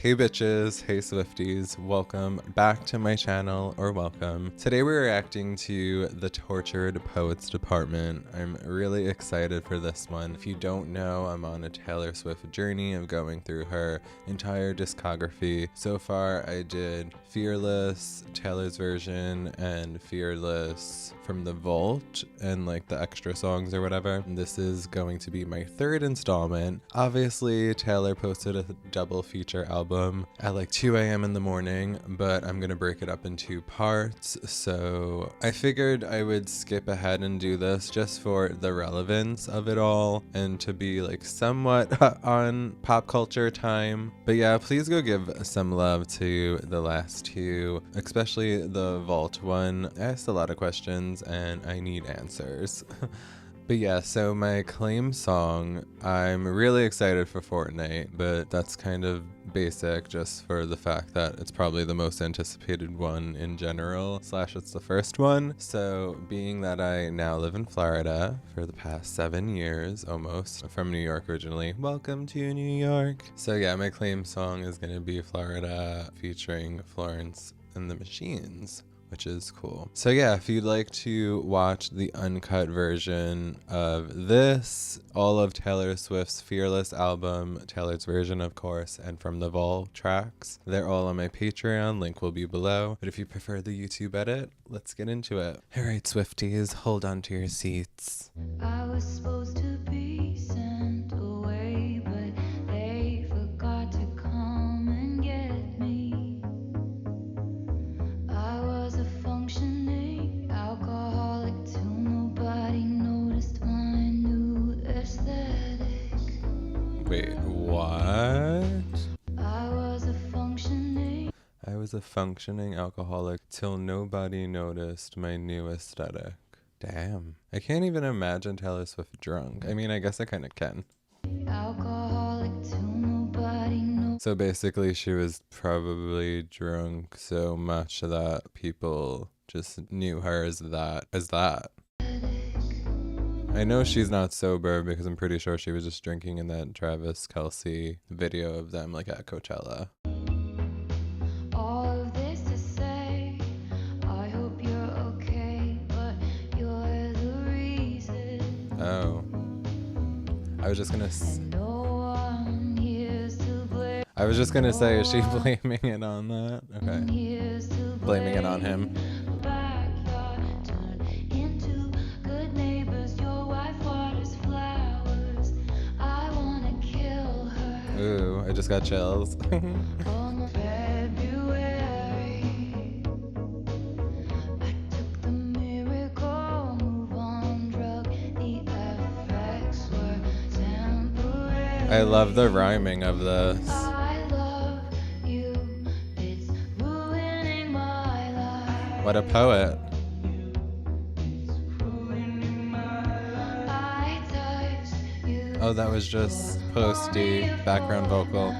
Hey bitches, hey Swifties, welcome back to my channel, or welcome. Today we're reacting to The Tortured Poets Department. I'm really excited for this one. If you don't know, I'm on a Taylor Swift journey of going through her entire discography. So far I did Fearless, Taylor's version, and Fearless from the Vault, and like the extra songs or whatever. And this is going to be my third installment. Obviously, Taylor posted a double feature album at like 2 a.m. in the morning, but I'm gonna break it up in two parts. So I figured I would skip ahead and do this just for the relevance of it all and to be like somewhat on pop culture time. But yeah, please go give some love to the last two, especially the Vault one. I asked a lot of questions and I need answers. But yeah, so my claim song, I'm really excited for Fortnight, but that's kind of basic just for the fact that it's probably the most anticipated one in general, / it's the first one. So being that I now live in Florida for the past 7 years almost, from New York originally, welcome to New York. So yeah, my claim song is gonna be Florida featuring Florence and the Machines, which is cool. So yeah, if you'd like to watch the uncut version of this, all of Taylor Swift's Fearless album, Taylor's version of course, and From the Vault tracks, they're all on my Patreon, link will be below. But if you prefer the YouTube edit, let's get into it. Alright Swifties, hold on to your seats. I was supposed to be sent away, but they forgot to come and get me. I was a functioning alcoholic till nobody noticed my new aesthetic. Wait, what? I was a functioning alcoholic till nobody noticed my new aesthetic. Damn. I can't even imagine Taylor Swift drunk. I mean, I guess I kind of can. alcoholic till nobody noticed. So basically she was probably drunk so much that people just knew her as that. I know she's not sober because I'm pretty sure she was just drinking in that Travis Kelce video of them like at Coachella. All of this to say, I hope you're okay, but you're the reason. Oh. I was just gonna No one here's to blame. I was just gonna say, is she blaming it on that? Okay. Blaming it on him. Backyard turned into good neighbors. Your wife waters flowers. I wanna kill her. Ooh, I just got chills. On February, I took the miracle move on drug. The effects were temporary. I love the rhyming of this. I love you. It's ruining my life. What a poet. I touched you. Oh, that was just Posty, background vocal.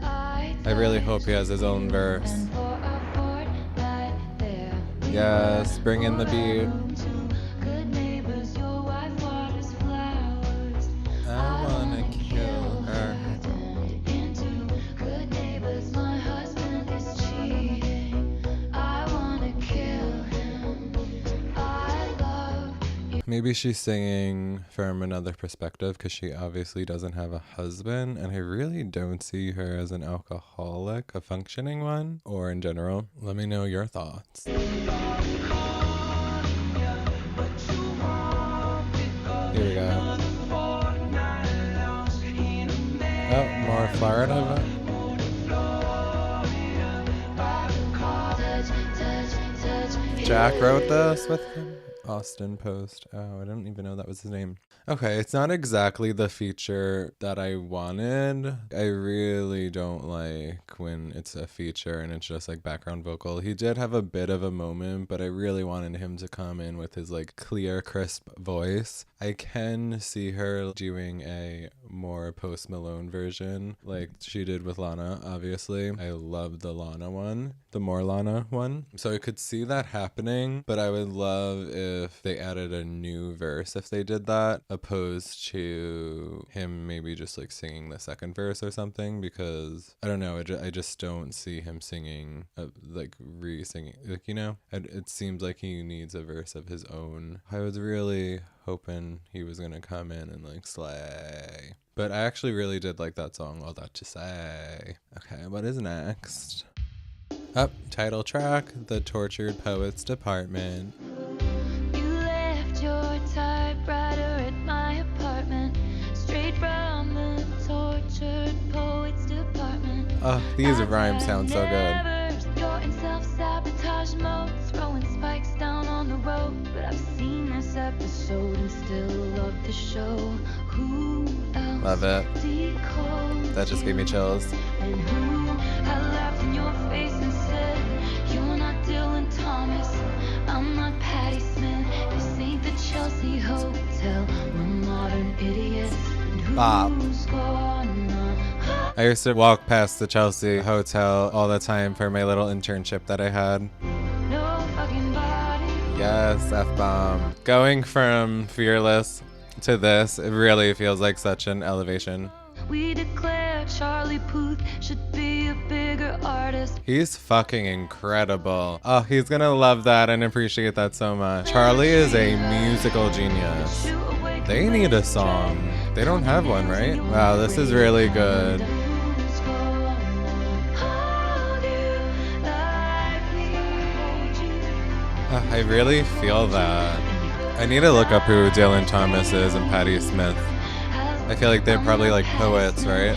I really hope he has his own verse. For a fortnight there. Yes, bring in the beat. Good neighbors, your wife waters flowers. I wanna kill her. Turned into good neighbors. My husband is cheating. I wanna kill him. I love you. Maybe she's singing from another perspective because she obviously doesn't have a husband, and I really don't see her as an alcoholic, a functioning one, or in general. Let me know your thoughts. Here we go. Oh, more Florida. Jack wrote this with him. Austin Post. Oh, I didn't even know that was his name. Okay, it's not exactly the feature that I wanted. I really don't like when it's a feature and it's just like background vocal. He did have a bit of a moment, but I really wanted him to come in with his like clear, crisp voice. I can see her doing a more Post Malone version like she did with Lana, obviously. I love the Lana one, the more Lana one. So I could see that happening, but I would love if if they added a new verse if they did that, opposed to him maybe just like singing the second verse or something, because I don't know, I just don't see him singing like re-singing, like, you know, it seems like he needs a verse of his own. I was really hoping he was gonna come in and like slay, but I actually really did like that song, All That to Say. Okay, what is next? Up, title track, The Tortured Poets Department. You left your typewriter at my apartment, straight from the tortured poets department. Oh, these rhymes sound so good. You're in self-sabotage mode, throwing spikes down on the road. But I've seen this episode and still love the show. Who else? Love it. Decodes That just gave me chills. and who I laughed in your face and said, you're not Dylan Thomas, I'm not Patti Smith. This ain't the Chelsea Hotel, we're modern idiots. And Bop. who's gonna I used to walk past the Chelsea Hotel all the time for my little internship that I had. no fucking body? Yes, F-bomb. Going from Fearless to this, it really feels like such an elevation. We declare Charlie Puth should be a bigger artist. He's fucking incredible. Oh, he's gonna love that and appreciate that so much. Charlie is a musical genius. Shoot away They need a song. They don't have one, right? Wow, this is really good. who's gonna hold you like we hold you. I really feel that. I need to look up who Dylan Thomas is and Patti Smith. I feel like they're probably like poets, right?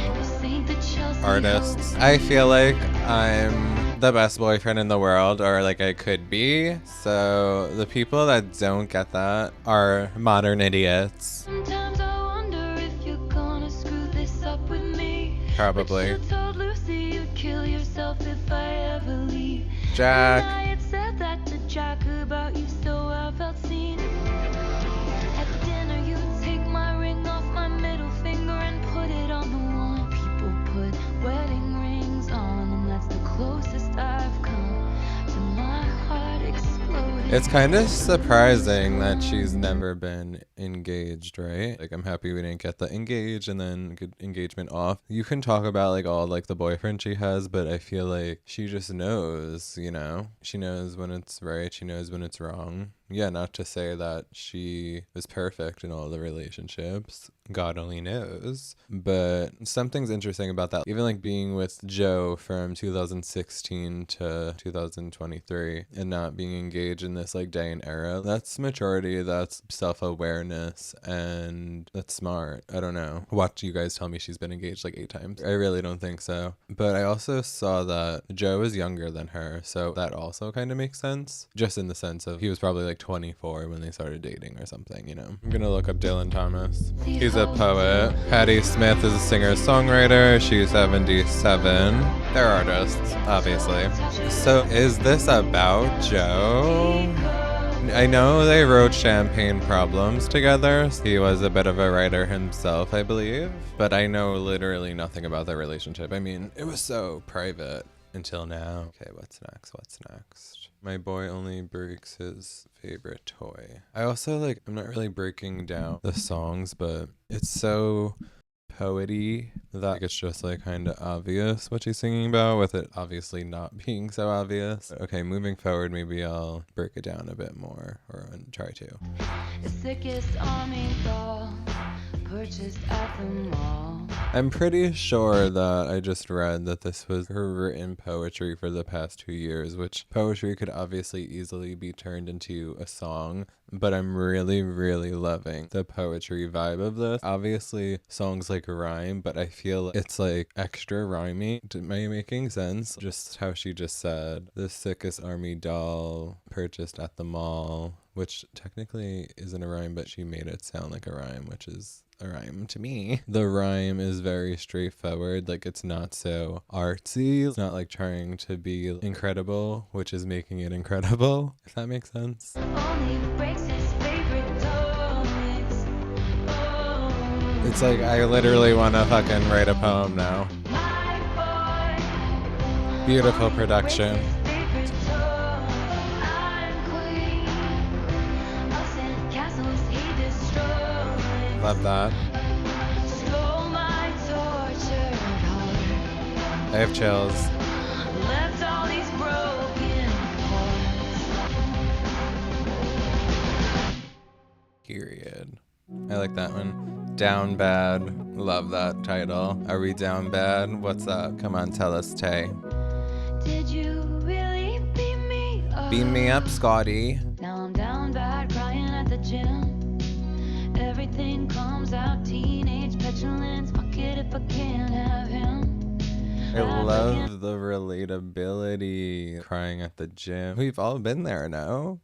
Artists. I feel like I'm the best boyfriend in the world, or like I could be. So the people that don't get that are modern idiots. Sometimes I wonder if you're gonna screw this up with me. Probably. But you told Lucy you'd kill yourself if I ever leave. Jack. And I had said that to Jack about you, so I felt seen. At dinner, you take my ring off my middle finger and put it on the one. People put wedding rings on, and that's the closest I've come to my heart exploding. It's kind of surprising that she's never been engaged, right? Like, I'm happy we didn't get the engaged and then get engagement off. You can talk about like all like the boyfriend she has, but I feel like she just knows, you know? She knows when it's right, she knows when it's wrong. Yeah, not to say that she was perfect in all the relationships. God only knows. But something's interesting about that. Even like being with Joe from 2016 to 2023 and not being engaged in this like day and era, that's maturity, that's self-awareness, and that's smart. I don't know. Watch you guys tell me she's been engaged like 8 times. I really don't think so. But I also saw that Joe is younger than her, so that also kind of makes sense. Just in the sense of he was probably like 24 when they started dating or something, you know. I'm gonna look up Dylan Thomas. He's a poet. Patti Smith is a singer-songwriter. She's 77. They're artists, obviously. So is this about Joe? I know they wrote Champagne Problems together. He was a bit of a writer himself, I believe. But I know literally nothing about their relationship. I mean, it was so private until now. Okay, what's next? What's next? My boy only breaks his favorite toy. I also like, I'm not really breaking down the songs, but it's so poety that it's just like kind of obvious what she's singing about, with it obviously not being so obvious. Okay, moving forward, maybe I'll break it down a bit more, or try to. The sickest army doll purchased at the mall. I'm pretty sure that I just read that this was her written poetry for the past 2 years, which poetry could obviously easily be turned into a song, but I'm really, really loving the poetry vibe of this. Obviously, songs like rhyme, but I feel it's like extra rhymey. Am I making sense? Just how she just said, the sickest army doll purchased at the mall, which technically isn't a rhyme, but she made it sound like a rhyme, which is a rhyme to me. The rhyme is very straightforward, like it's not so artsy. It's not like trying to be incredible, which is making it incredible, if that makes sense. Only breaks his favorite toys. Oh, It's like I literally want to fucking write a poem now. my boy Beautiful production. breaks his favorite toy. I'm queen Love that. Stole my tortured heart. I have chills. Left all these broken parts. Period. I like that one. Down bad. Love that title. Are we down bad? What's up? Come on, tell us, Tay. Did you really beat me up? Beam me up, Scotty. Now I'm down bad, crying at the gym. Everything comes out, teenage petulance. Fuck it if I can't have him. I love the relatability. Crying at the gym. We've all been there, no?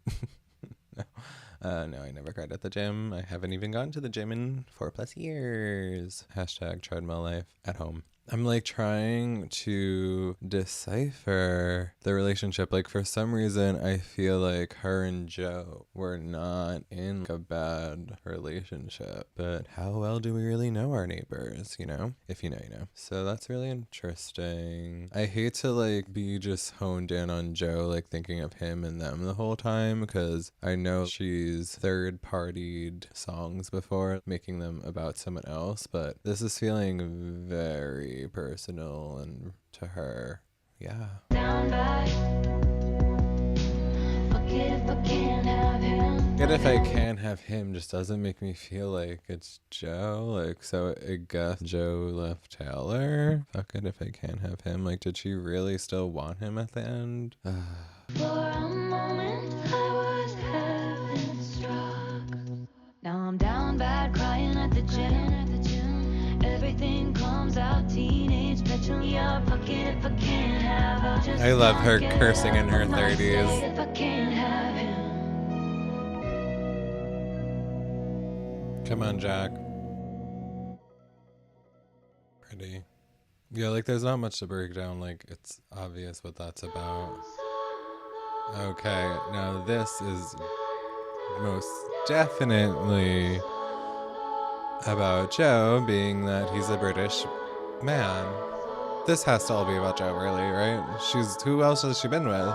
No, I never cried at the gym. I haven't even gone to the gym in 4+ years. Hashtag treadmill life at home. I'm like trying to decipher the relationship. Like for some reason, I feel like her and Joe were not in a bad relationship. But how well do we really know our neighbors, you know? If you know, you know. So that's really interesting. I hate to like be just honed in on Joe, like thinking of him and them the whole time, because I know she's third-partied songs before, making them about someone else. But this is feeling very personal and to her. Yeah. Down bad. Fuck it if I can't have him. Good if I can't have him just doesn't make me feel like it's Joe. Like, so I guess Joe left Taylor. Fuck it if I can't have him. Like, did she really still want him at the end? For a moment I was heaven struck. Now I'm down bad, crying at the gym. Everything comes out, teenage petulant. Yeah, fuck it if I can't have. I'll just I love her not get cursing in her up. Not 30s. stay if I can't have him. Come on, Jack. Pretty. Yeah, like there's not much to break down. Like it's obvious what that's about. Okay, now this is most definitely about Joe, being that he's a British man. This has to all be about Joe, really, right? Who else has she been with?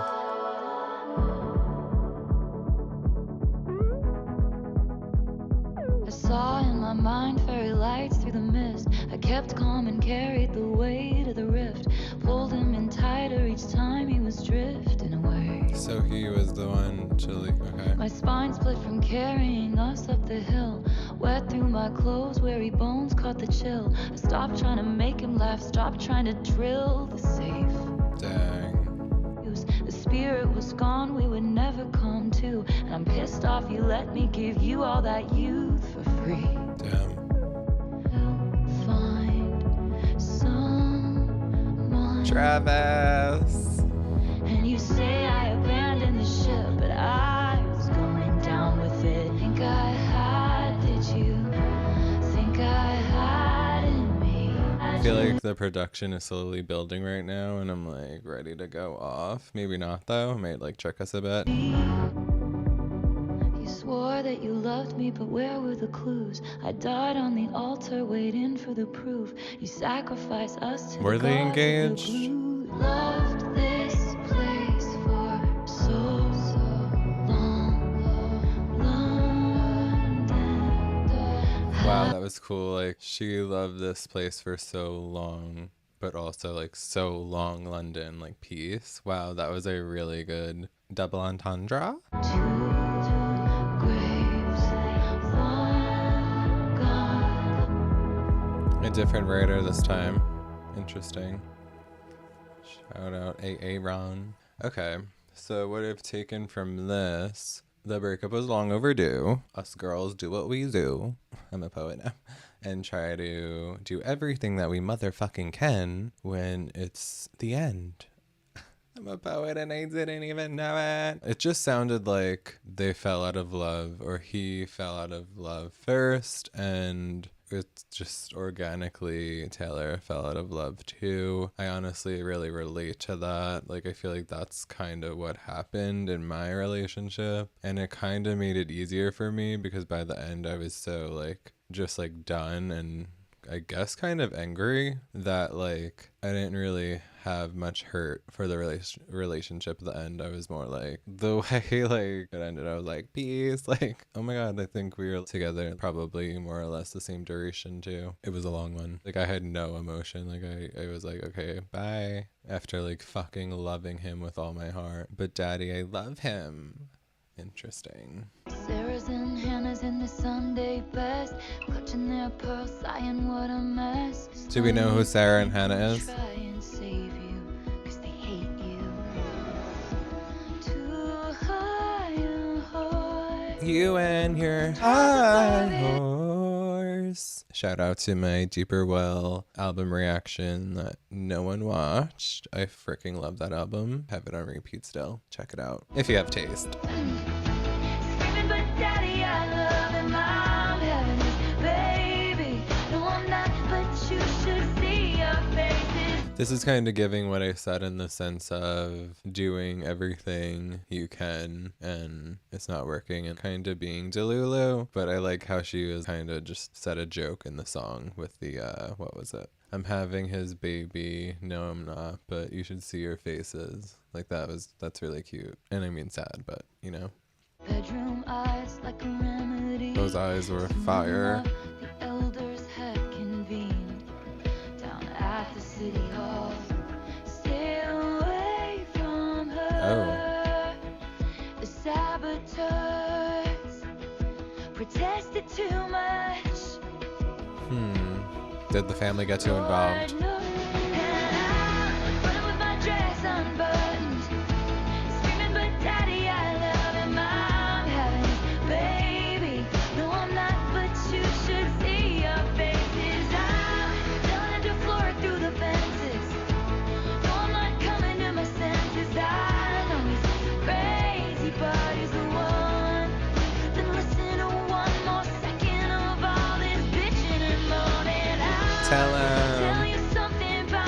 I saw in my mind fairy lights through the mist. I kept calm and carried the weight of the rift. Pulled him in tighter each time he was drifting away. So he was the one to leave. Okay. My spine split from carrying us up the hill. Wet through my clothes, weary bones caught the chill. I stopped trying to make him laugh, stopped trying to drill the safe. Dang. The spirit was gone, we would never come to. And I'm pissed off you let me give you all that youth for free. Damn. Find someone. Travis. And you say I abandoned the ship, but I was going down with it. Think I had, did you? Think I had in me? I feel like the production is slowly building right now, and I'm like ready to go off. Maybe not though. It might like trick us a bit. You swore that you loved me, but where were the clues? I died on the altar waiting for the proof. You sacrificed us to Were the they gods of the engaged? blue. Loved this place for so long. London. Wow, that was cool. Like she loved this place for so long, but also like so long London, like peace. Wow, that was a really good double entendre. Two graves, one gone. A different writer this time. Interesting. Shout out Aaron. Okay, so what I've taken from this, the breakup was long overdue. Us girls do what we do. I'm a poet now. And try to do everything that we motherfucking can when it's the end. I'm a poet and I didn't even know it. It just sounded like they fell out of love, or he fell out of love first, and it's just organically Taylor fell out of love too. I honestly really relate to that. Like I feel like that's kind of what happened in my relationship, and it kind of made it easier for me because by the end I was so like just like done, and I guess kind of angry that like I didn't really have much hurt for the relationship at the end. I was more like the way like it ended, I was like peace, like oh my god, I think we were together probably more or less the same duration too. It was a long one. Like I had no emotion. Like I was like okay bye after like fucking loving him with all my heart. But daddy, I love him. Interesting. Sarah's and Hannah's in the Sunday best, clutching their pearls, sighing what a mess. Do we know who Sarah and Hannah is? Try and save you, 'cause they hate you. Too high a horse. You and your high horse. Shout out to my Deeper Well album reaction that no one watched. I freaking love that album. Have it on repeat still. Check it out if you have taste. Screaming, but daddy, I love him. I'm having this baby. No, I'm not, but you should see your faces. This is kind of giving what I said in the sense of doing everything you can and it's not working and kind of being Delulu. But I like how she was kind of just said a joke in the song with the, what was it? I'm having his baby. No, I'm not, but you should see your faces. Like that's really cute. And I mean sad, but you know. Bedroom eyes like a remedy. Those eyes were fire. The elders had convened down at the city hall. Stay away from her. The saboteurs protested too much. Did the family get too involved?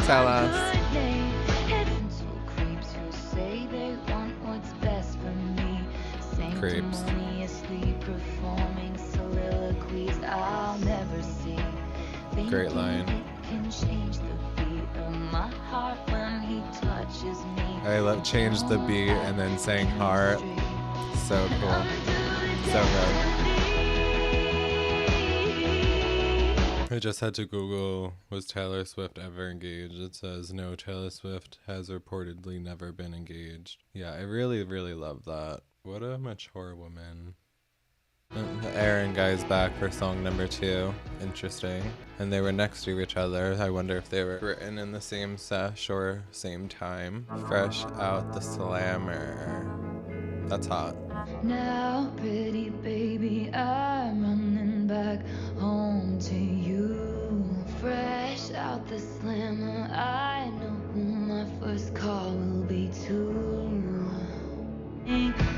Tell us. Creeps. Great line. I love change the beat and then saying heart. So cool. So good. I just had to Google, was Taylor Swift ever engaged? It says no, Taylor Swift has reportedly never been engaged. Yeah, I really, really love that. What a mature woman. The Aaron guy's back for song number 2. Interesting. And they were next to each other. I wonder if they were written in the same sesh or same time. Fresh out the slammer. That's hot. Now, pretty baby, I'm running back home to you. Fresh out the slammer, I know who my first call will be to.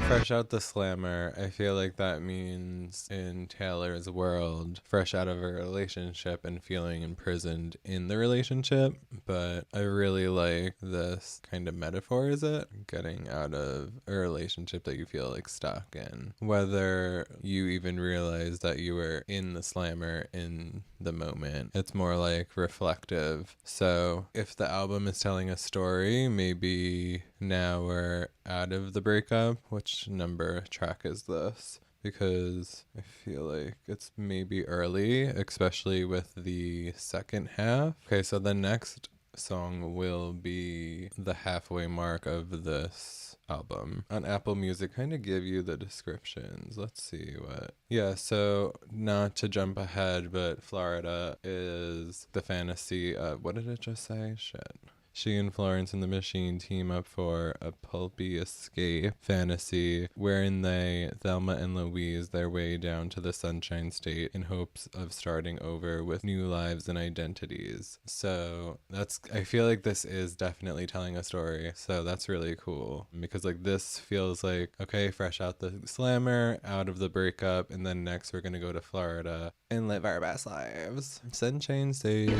Fresh out the slammer, I feel like that means in Taylor's world, fresh out of a relationship and feeling imprisoned in the relationship. But I really like this kind of metaphor, is it? Getting out of a relationship that you feel like stuck in. Whether you even realize that you were in the slammer in the moment, it's more like reflective. So if the album is telling a story, maybe now we're out of the breakup. Which number track is this? Because I feel like it's maybe early, especially with the second half. Okay, so the next song will be the halfway mark of this album. On Apple Music, kind of give you the descriptions. Let's see what. Yeah, so not to jump ahead, but Florida is the fantasy of, what did it just say? Shit. She and Florence and the Machine team up for a pulpy escape fantasy wherein they, Thelma and Louise, their way down to the Sunshine State in hopes of starting over with new lives and identities. So that's, I feel like this is definitely telling a story. So that's really cool because like this feels like, okay, fresh out the slammer, out of the breakup, and then next we're gonna go to Florida and live our best lives. Sunshine State.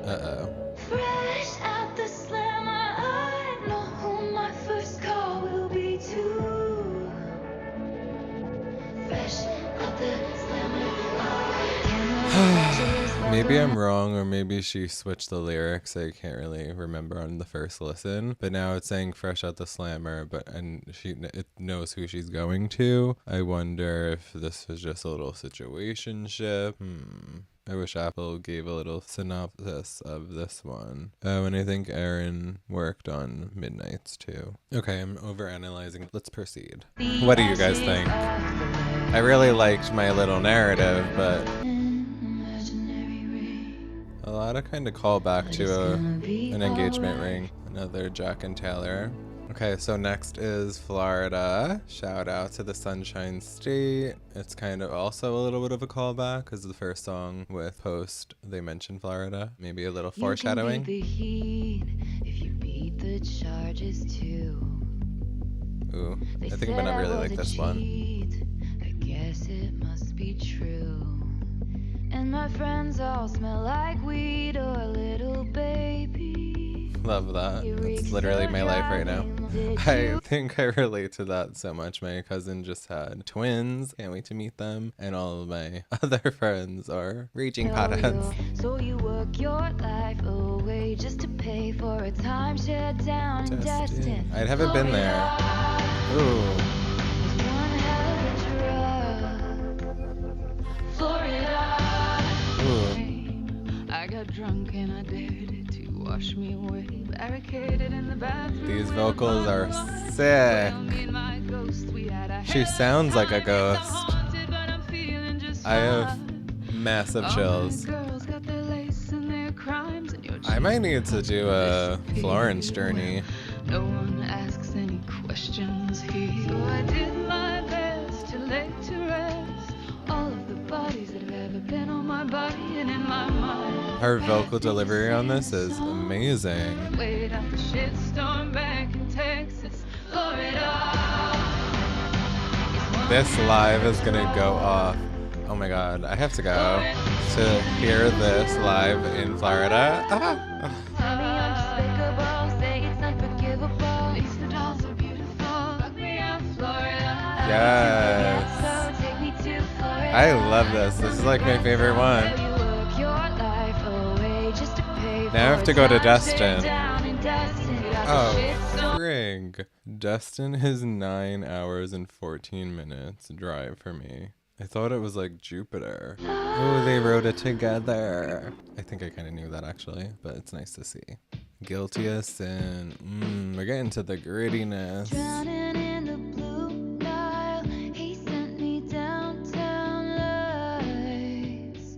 Uh-oh. Fresh out the slammer, I know who my first call will be to. Fresh out the slammer, Maybe I'm wrong, or maybe she switched the lyrics. I can't really remember on the first listen. But now it's saying fresh out the slammer, and it knows who she's going to. I wonder if this was just a little situationship. I wish Apple gave a little synopsis of this one. Oh, and I think Aaron worked on Midnights too. Okay, I'm overanalyzing. Let's proceed. What do you guys think? I really liked my little narrative, but a lot of kind of call back to an engagement ring. Another Jack and Taylor. Okay, so next is Florida. Shout out to the Sunshine State. It's kind of also a little bit of a callback because the first song with Post, they mentioned Florida. Maybe a little foreshadowing. You can beat the heat if you beat the charges too. Ooh, I think I'm gonna really like this one. I guess it must be true. And my friends all smell like weed or a little baby. Love that. It's literally my life right now. I think I relate to that so much. My cousin just had twins. Can't wait to meet them. And all of my other friends are raging potheads. So you work your life away just to pay for a timeshare down in Destin. I haven't been there. Ooh. One hell of a drug. Florida. Ooh. I got drunk and I dared it to wash me away. Barricaded in the bathroom. These vocals are sick. She sounds like a ghost. I have massive chills. I might need to do a Florence journey. No one asks any questions here. So I did my best to lay to rest all of the bodies that have ever been on my body and in my mind. Her vocal delivery on this is amazing. Wait out the shitstorm back in Texas, Florida. This live is gonna go off. Oh my god, I have to go to hear this live in Florida. Tell me I'm despicable, say it's unforgivable. At least the dolls are beautiful. Fuck me out, Florida. Yes. So take me to Florida. I love this. This is like my favorite one. You work your life away just to pay Now I have for to go to time Destin. down in Destin. Oh, frig. Destin is 9 hours and 14 minutes drive for me. I thought it was like Jupiter. Oh, they wrote it together. I think I kind of knew that actually, but it's nice to see. Guilty as sin. We're getting to the grittiness. Drowning in the blue Nile, he sent me downtown lights.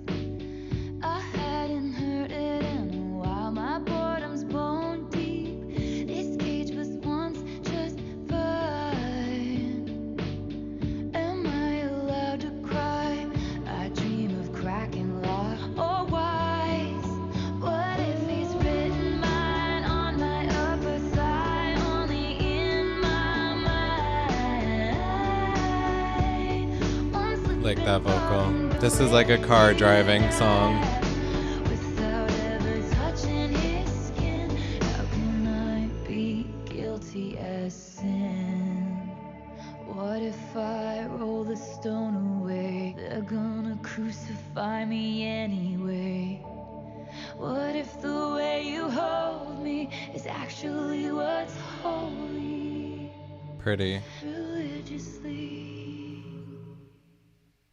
I hadn't heard it in a while, my boredom's bone deep. This cage was once just fine. Am I allowed to cry? I dream of cracking law or wise. What if he's written mine on my upper thigh, only in my mind? Like that vocal. This is like a car driving song. Without ever touching his skin, how can I be guilty as sin? What if I roll the stone away? They're gonna crucify me anyway. What if the way you hold me is actually what's holy? Pretty. Religiously.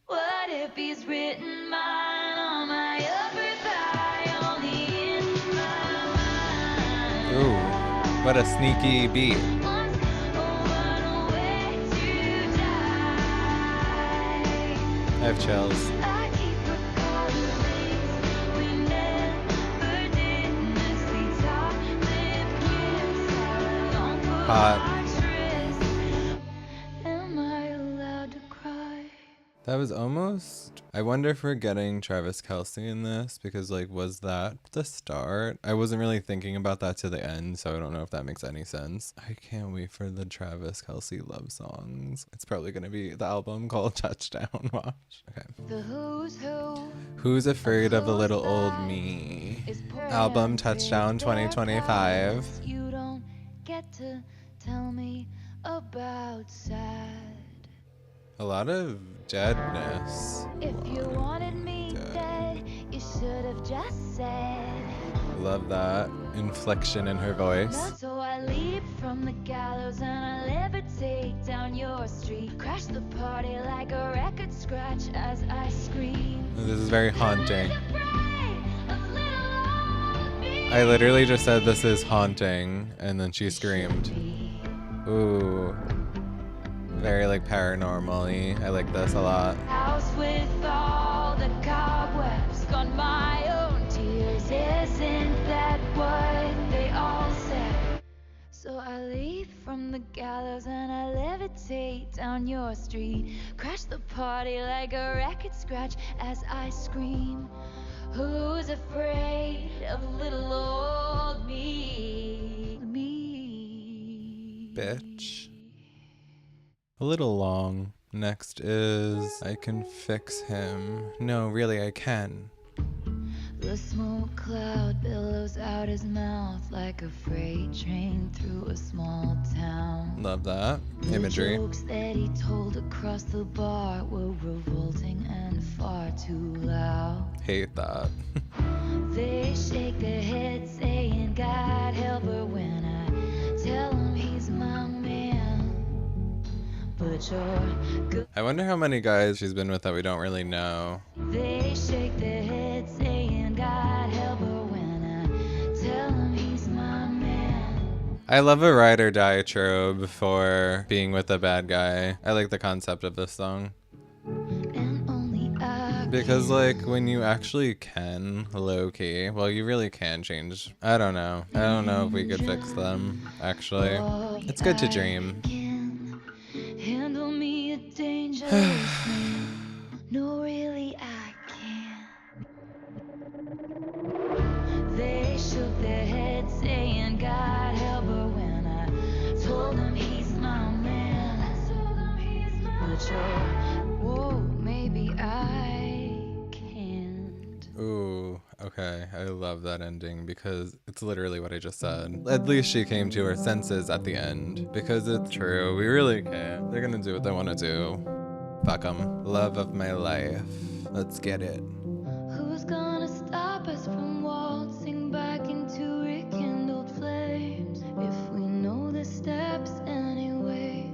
What if he's written mine on my upper thigh, only in my mind? Ooh, what a sneaky beat. Once, one way to die. I have chills. I keep recalling things we never did. Nestle top lip kiss, long Hot. fortress. Am I allowed to cry? That was almost... I wonder if we're getting Travis Kelce in this, because like, was that the start? I wasn't really thinking about that to the end, so I don't know if that makes any sense. I can't wait for the Travis Kelce love songs. It's probably gonna be the album called Touchdown. Watch. Okay. The who's who Who's Afraid of a Little Old Me? is Album Touchdown 2025. You don't get to tell me about sad. A lot of deadness. If you wanted me dead, you should have just said. Love that inflection in her voice. So I leap from the gallows and I levitate down your street. Crash the party like a record scratch as I scream. This is very haunting. I literally just said this is haunting, and then she screamed. Ooh. Very like paranormal-y. I like this a lot. House with all the cobwebs, gone my own tears. Isn't that what they all said? So I leap from the gallows and I levitate down your street. Crash the party like a record scratch as I scream. Who's afraid of little old me? Bitch. A little long. Next is I can fix him. No, really, I can. The smoke cloud billows out his mouth like a freight train through a small town. Love that imagery. The jokes that he told across the bar were revolting and far too loud. Hate that. They shake their heads saying God help her when I tell him he's my man. But you're good. I wonder how many guys she's been with that we don't really know. They shake their heads saying God help her when I tell him he's my man. I love a ride or die trope for being with a bad guy. I like the concept of this song. And only I Because like when you actually can low-key, well you really can change. I don't know if we could fix them actually. It's good to dream. can handle me a dangerous man. No, really, I can't. They shook their heads saying God help her when I told them he's my man. But you're, whoa, maybe I can't. Ooh, okay. I love that ending because it's literally what I just said. At least she came to her senses at the end. Because it's true. We really can't. They're gonna do what they want to do. Fuck 'em. Love of my life. Let's get it. Who's gonna stop us from waltzing back into rekindled flames? If we know the steps anyway.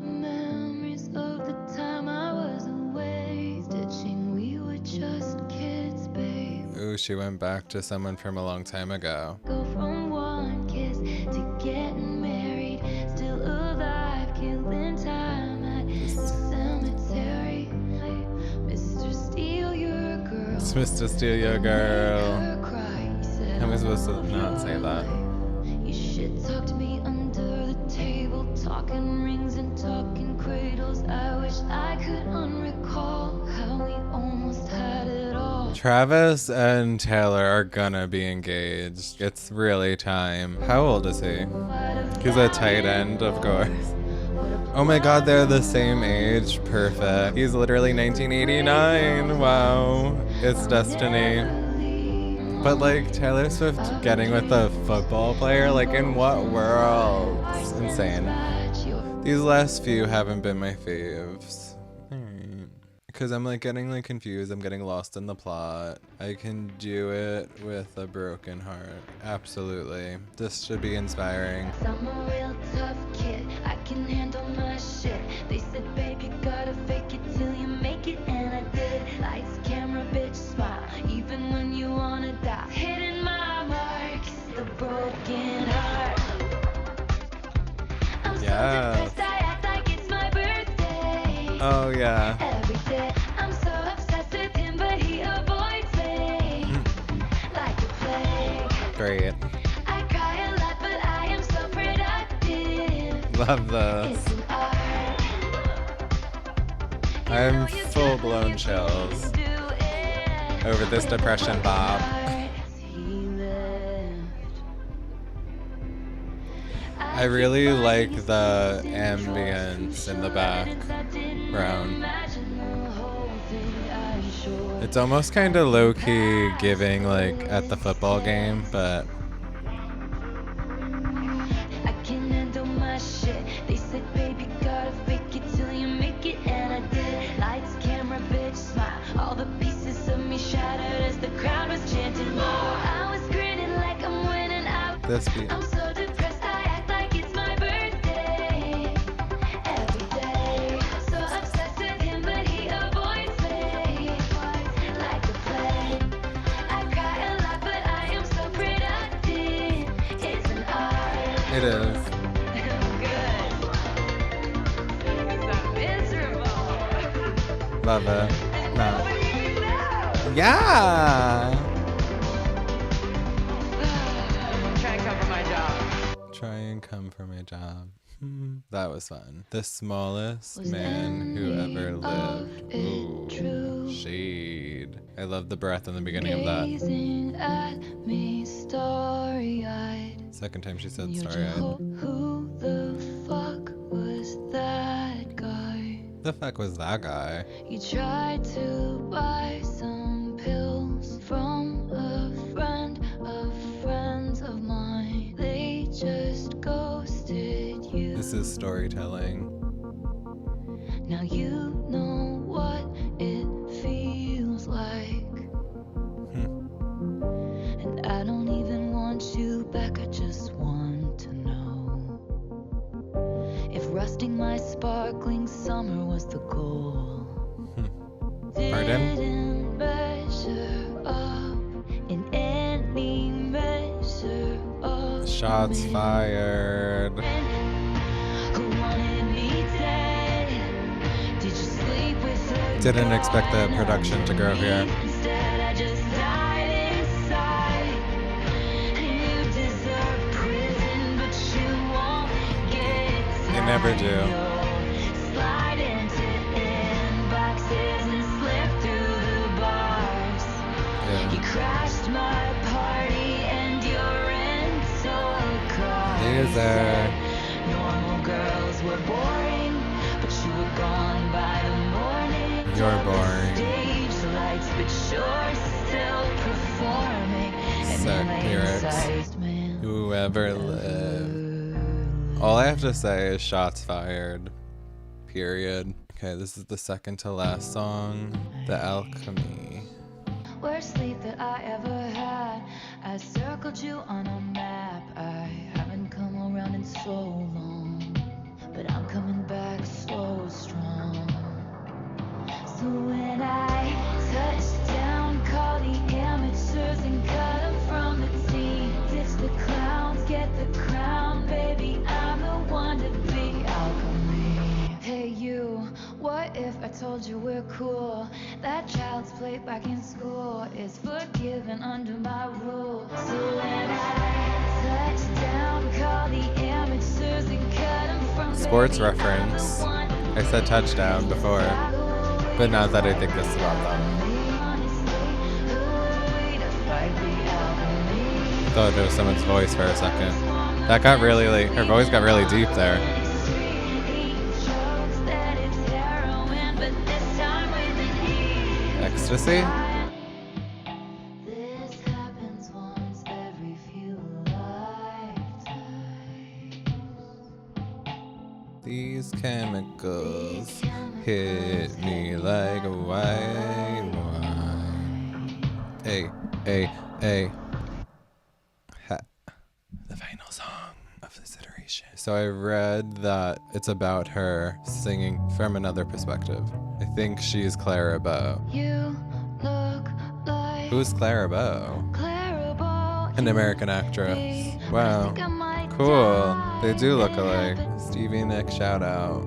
Memories of the time I was away. Stitching, we were just kids, babe. Ooh, she went back to someone from a long time ago. Go from one kiss to getting married. Still alive, killing time at the cemetery. Mr. Steal Your Girl. It's Mr. Steal Your Girl. Her cry, he said, How am I supposed to not say that? you shit talked me under the table, talking rings and talking cradles. I wish I could unrecall how we almost had it all. Travis and Taylor are gonna be engaged. It's really time. How old is he? He's a tight end, of course. Oh my god, they're the same age. Perfect. He's literally 1989. Wow. It's destiny. But like Taylor Swift getting with a football player, like in what world? It's insane. These last few haven't been my faves. Because I'm like getting like confused. I'm getting lost in the plot. I can do it with a broken heart. Absolutely. This should be inspiring. I'm a real tough kid. I can handle my shit. They said, babe, you gotta fake it till you make it, and I did. Lights, camera, bitch, smile. Even when you wanna die. Hitting my marks, the broken heart. I'm so Yes. depressed, I act like it's my birthday. Oh yeah. Every day, I'm so obsessed with him, but he avoids me like a plague. Great. I cry a lot, but I am so productive. Love this. It's an art. You I'm know you full blown got chills to do it. over this depression, Bob. I really like the ambience in the background. It's almost kind of low-key giving like at the football game, but I can handle my shit. They said, baby, gotta fake it till you make it, and I did. Lights, camera, bitch, smile. All the pieces of me shattered as the This beat. I'm so depressed, I act like it's my birthday. Every day, so obsessed with him, but he avoids me. Like a plague, I cry a lot, but I am so productive. It's an art. It is. Good. It's not miserable. Love it. No. Nobody knows. Yeah. Try and come for my job. Try and come for my job. That was fun. The smallest Was man who ever any lived. of it true? Shade. I love the breath in the beginning of that. Gazing at me starry-eyed. Second time she said You're sorry. Who the fuck was that guy? The fuck was that guy? You tried to buy some pills from a friend of friends of mine. They just ghosted you. This is storytelling. Now you know what it feels like. And I don't even want you back, I just want to know if rusting my sparkling summer was the goal. Pardon? Didn't measure up in any measure of Shots me. fired. Who wanted me dead? Did you sleep with her? Didn't expect the production to grow here. Instead, I just died inside. And you deserve prison, but you won't get You never do. Slide into inboxes and slip through the bars. You Yeah. crashed my party and your rental car. Loser. Normal girls were boring, but you were gone by the morning. You're boring. Stage lights, but you're still performing. And Sick then I lyrics. incised, man. Whoever lived. All I have to say is shots fired. Period. Okay, this is the second to last song. The Alchemy. Worst sleep that I ever had. I circled you on a map. I haven't come around in so long, but I'm coming back so strong. So when I touch down, call the amateurs and cut 'em from the team. Ditch the clowns, get the crown, baby. I'm the one to be Alchemy. Hey you, what if I told you we're cool? That child's play back in school is forgiven under my rules. So when I touch down, call the amateurs and cut 'em from Sports baby, I'm the reference. one to I said touchdown before, but now that I think this is about them. I thought there was someone's voice for a second. That got really, like, her voice got really deep there. Ecstasy? This happens once every few lifetimes. These chemicals hit me like a white wine. Hey, hey, hey. Ha. The final song of this iteration. So I read that it's about her singing from another perspective. I think she's Clara Bow. You look like Who's Clara Bow? Clara Bow. An American actress. Wow. Cool. They do look alike. Stevie Nicks shout out.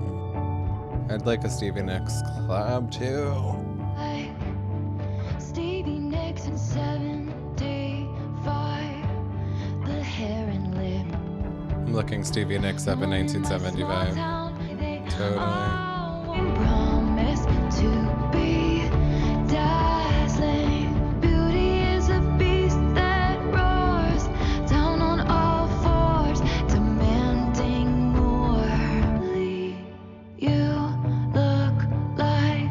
I'd like a Stevie Nicks collab too. Like Stevie Nicks in 75. The hair and lip. I'm looking Stevie Nicks up in 1975. Totally. Promise to be dazzling. Beauty is a beast that roars down on all fours, demanding more. You look like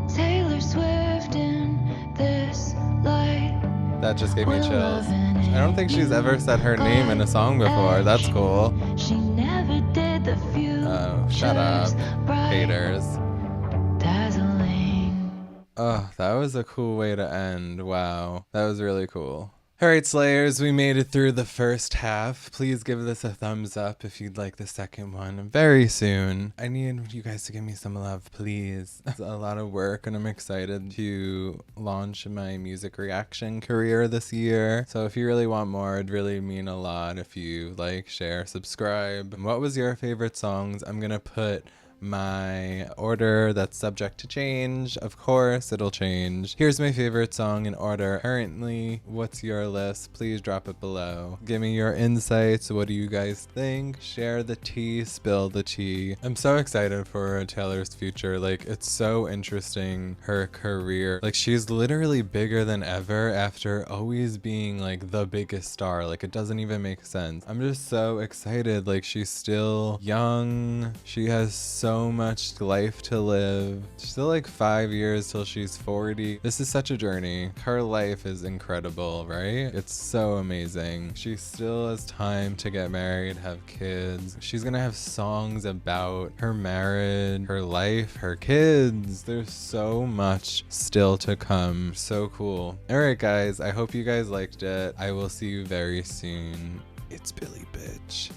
Taylor Swift in this light. That just gave me chills. I don't think she's ever said her name in a song before. That's cool. She never did the few. Oh, shut up. Haters. Dazzling. Oh, that was a cool way to end. Wow. That was really cool. All right, Slayers, we made it through the first half. Please give this a thumbs up if you'd like the second one very soon. I need you guys to give me some love, please. It's a lot of work, and I'm excited to launch my music reaction career this year. So if you really want more, it'd really mean a lot if you like, share, subscribe. What was your favorite songs? I'm gonna put my order that's subject to change. Of course, it'll change. Here's my favorite song in order currently. What's your list? Please drop it below. Give me your insights. What do you guys think? Share the tea, spill the tea. I'm so excited for Taylor's future. Like, it's so interesting, her career. Like, she's literally bigger than ever after always being like the biggest star. Like, it doesn't even make sense. I'm just so excited. Like, she's still young. She has so much life to live. Still like 5 years till she's 40. This is such a journey. Her life is incredible, right? It's so amazing. She still has time to get married, have kids. She's gonna have songs about her marriage, her life, her kids. There's so much still to come. So cool. All right, guys, I hope you guys liked it. I will see you very soon. It's Billy Bitch.